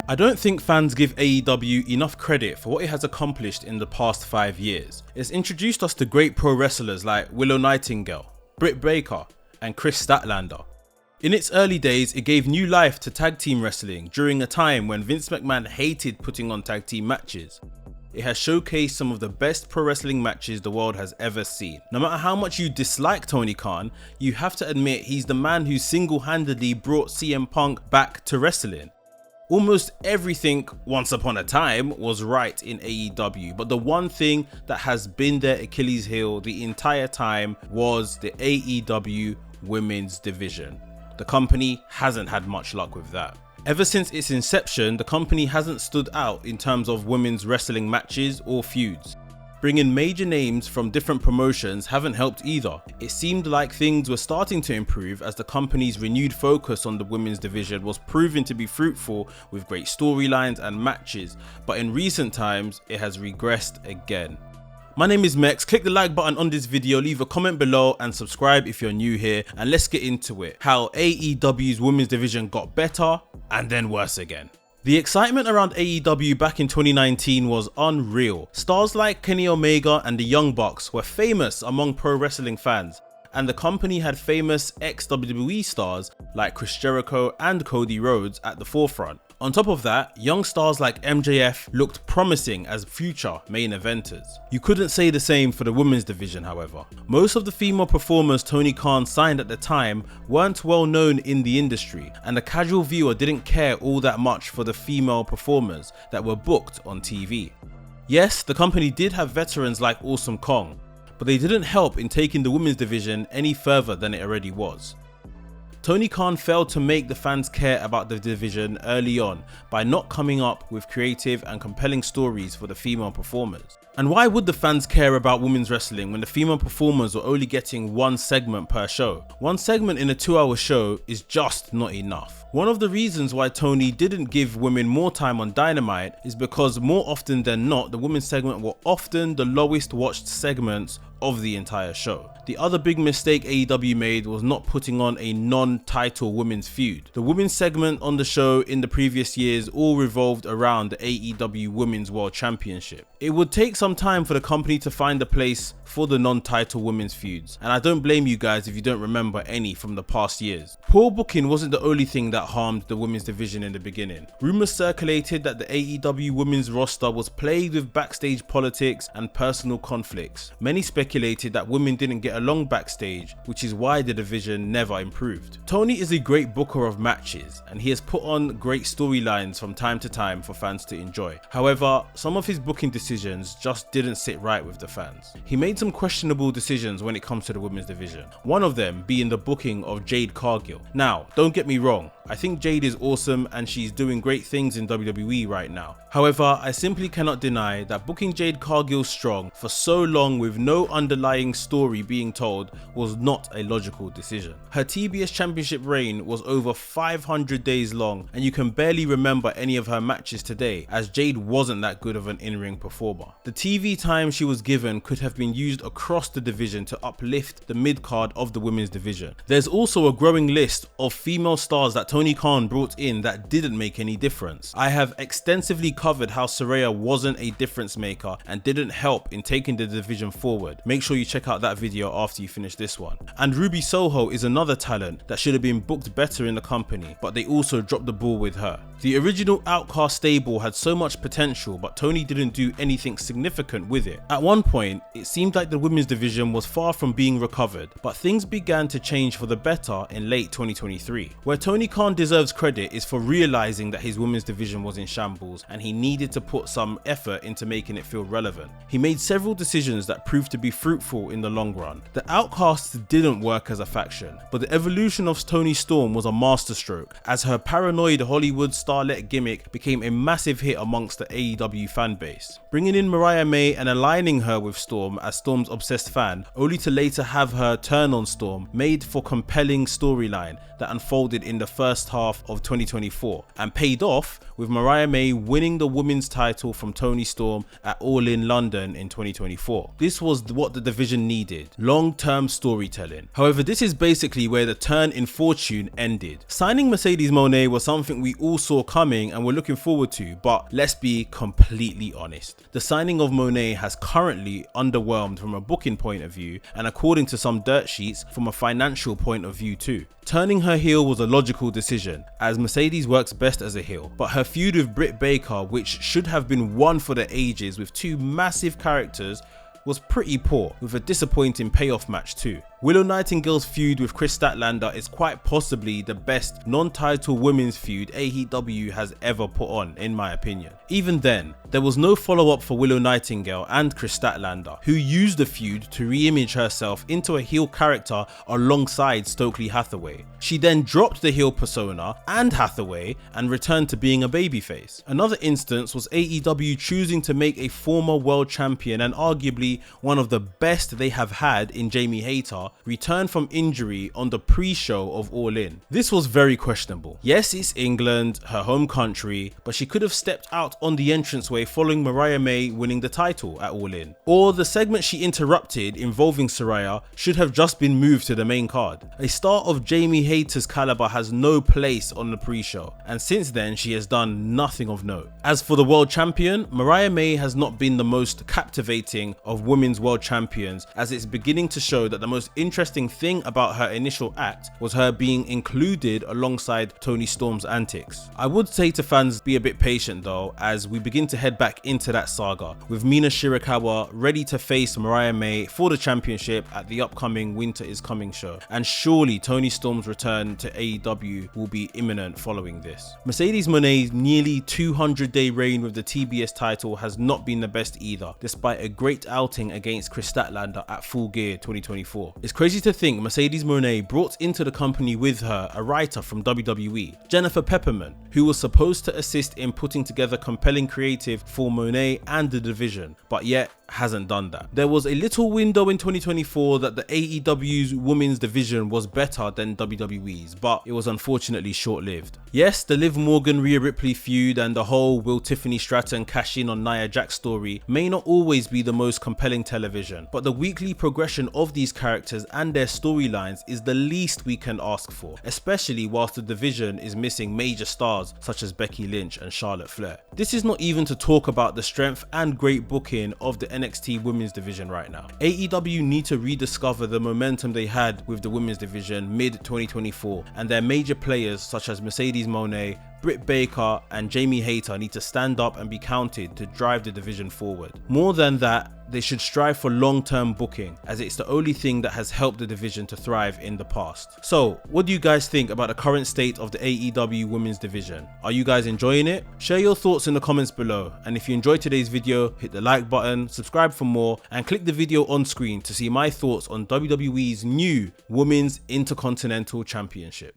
I don't think fans give AEW enough credit for what it has accomplished in the past 5 years. It's introduced us to great pro wrestlers like Willow Nightingale, Britt Baker, and Chris Statlander. In its early days, it gave new life to tag team wrestling during a time when Vince McMahon hated putting on tag team matches. It has showcased some of the best pro wrestling matches the world has ever seen. No matter how much you dislike Tony Khan, you have to admit he's the man who single-handedly brought CM Punk back to wrestling. Almost everything once upon a time was right in AEW, but the one thing that has been their Achilles heel the entire time was the AEW Women's Division. The company hasn't had much luck with that. Ever since its inception, the company hasn't stood out in terms of women's wrestling matches or feuds. Bringing major names from different promotions haven't helped either. It seemed like things were starting to improve as the company's renewed focus on the women's division was proving to be fruitful with great storylines and matches, but in recent times it has regressed again. My name is Mex. Click the like button on this video, leave a comment below and subscribe if you're new here, and let's get into it. How AEW's women's division got better and then worse again. The excitement around AEW back in 2019 was unreal. Stars like Kenny Omega and the Young Bucks were famous among pro wrestling fans, and the company had famous ex-WWE stars like Chris Jericho and Cody Rhodes at the forefront. On top of that, young stars like MJF looked promising as future main eventers. You couldn't say the same for the women's division, however. Most of the female performers Tony Khan signed at the time weren't well known in the industry, and the casual viewer didn't care all that much for the female performers that were booked on TV. Yes, the company did have veterans like Awesome Kong, but they didn't help in taking the women's division any further than it already was. Tony Khan failed to make the fans care about the division early on by not coming up with creative and compelling stories for the female performers. And why would the fans care about women's wrestling when the female performers were only getting one segment per show? One segment in a 2-hour show is just not enough. One of the reasons why Tony didn't give women more time on Dynamite is because more often than not, the women's segment were often the lowest watched segments of the entire show. The other big mistake AEW made was not putting on a non-title women's feud. The women's segment on the show in the previous years all revolved around the AEW Women's World Championship. It would take some time for the company to find a place for the non-title women's feuds, and I don't blame you guys if you don't remember any from the past years. Poor booking wasn't the only thing that harmed the women's division in the beginning. Rumours circulated that the AEW women's roster was plagued with backstage politics and personal conflicts. Many speculated that women didn't get along backstage, which is why the division never improved. Tony is a great booker of matches, and he has put on great storylines from time to time for fans to enjoy. However, some of his booking decisions just didn't sit right with the fans. He made some questionable decisions when it comes to the women's division, one of them being the booking of Jade Cargill. Now, don't get me wrong, I think Jade is awesome and she's doing great things in WWE right now. However, I simply cannot deny that booking Jade Cargill strong for so long with no underlying story being told was not a logical decision. Her TBS championship reign was over 500 days long, and you can barely remember any of her matches today, as Jade wasn't that good of an in-ring performer. The TV time she was given could have been used across the division to uplift the mid-card of the women's division. There's also a growing list of female stars that Tony Khan brought in that didn't make any difference. I have extensively covered how Saraya wasn't a difference maker and didn't help in taking the division forward. Make sure you check out that video after you finish this one. And Ruby Soho is another talent that should have been booked better in the company, but they also dropped the ball with her. The original Outcast stable had so much potential, but Tony didn't do anything significant with it. At one point, it seemed like the women's division was far from being recovered, but things began to change for the better in late 2023. Where Tony Khan deserves credit is for realizing that his women's division was in shambles and he needed to put some effort into making it feel relevant. He made several decisions that proved to be fruitful in the long run. The Outcasts didn't work as a faction, but the evolution of Toni Storm was a masterstroke, as her paranoid Hollywood starlet gimmick became a massive hit amongst the AEW fanbase. Bringing in Mariah May and aligning her with Storm as Storm's obsessed fan, only to later have her turn on Storm, made for compelling storyline that unfolded in the first half of 2024 and paid off with Mariah May winning the women's title from Toni Storm at All In London in 2024. This was what what the division needed: long-term storytelling. However, this is basically where the turn in fortune ended. Signing Mercedes Moné was something we all saw coming and were looking forward to, but let's be completely honest. The signing of Moné has currently underwhelmed from a booking point of view, and according to some dirt sheets, from a financial point of view too. Turning her heel was a logical decision, as Mercedes works best as a heel, but her feud with Britt Baker, which should have been one for the ages with two massive characters, was pretty poor, with a disappointing payoff match too. Willow Nightingale's feud with Kris Statlander is quite possibly the best non-title women's feud AEW has ever put on, in my opinion. Even then, there was no follow-up for Willow Nightingale and Kris Statlander, who used the feud to re-image herself into a heel character alongside Stokely Hathaway. She then dropped the heel persona and Hathaway and returned to being a babyface. Another instance was AEW choosing to make a former world champion and arguably one of the best they have had in Jamie Hayter return from injury on the pre-show of All In. This was very questionable. Yes, it's England, her home country, but she could have stepped out on the entranceway following Mariah May winning the title at All In. Or the segment she interrupted involving Saraya should have just been moved to the main card. A star of Jamie Hayter's caliber has no place on the pre-show, and since then she has done nothing of note. As for the world champion, Mariah May has not been the most captivating of women's world champions, as it's beginning to show that the most interesting thing about her initial act was her being included alongside Toni Storm's antics. I would say to fans, be a bit patient though, as we begin to head back into that saga, with Mina Shirakawa ready to face Mariah May for the championship at the upcoming Winter is Coming show, and surely Toni Storm's return to AEW will be imminent following this. Mercedes Moné's nearly 200-day reign with the TBS title has not been the best either, despite a great outing against Kris Statlander at Full Gear 2024. It's crazy to think Mercedes Moné brought into the company with her a writer from WWE, Jennifer Pepperman, who was supposed to assist in putting together compelling creative for Moné and the division, but yet hasn't done that. There was a little window in 2024 that the AEW's Women's Division was better than WWE's, but it was unfortunately short-lived. Yes, the Liv Morgan-Rhea Ripley feud and the whole will Tiffany Stratton cash in on Nia Jax story may not always be the most compelling television, but the weekly progression of these characters and their storylines is the least we can ask for, especially whilst the division is missing major stars such as Becky Lynch and Charlotte Flair. This is not even to talk about the strength and great booking of the NXT Women's Division right now. AEW need to rediscover the momentum they had with the Women's Division mid-2024, and their major players such as Mercedes Moné, Britt Baker and Jamie Hayter need to stand up and be counted to drive the division forward. More than that, they should strive for long-term booking, as it's the only thing that has helped the division to thrive in the past. So, what do you guys think about the current state of the AEW Women's Division? Are you guys enjoying it? Share your thoughts in the comments below, and if you enjoyed today's video, hit the like button, subscribe for more, and click the video on screen to see my thoughts on WWE's new Women's Intercontinental Championship.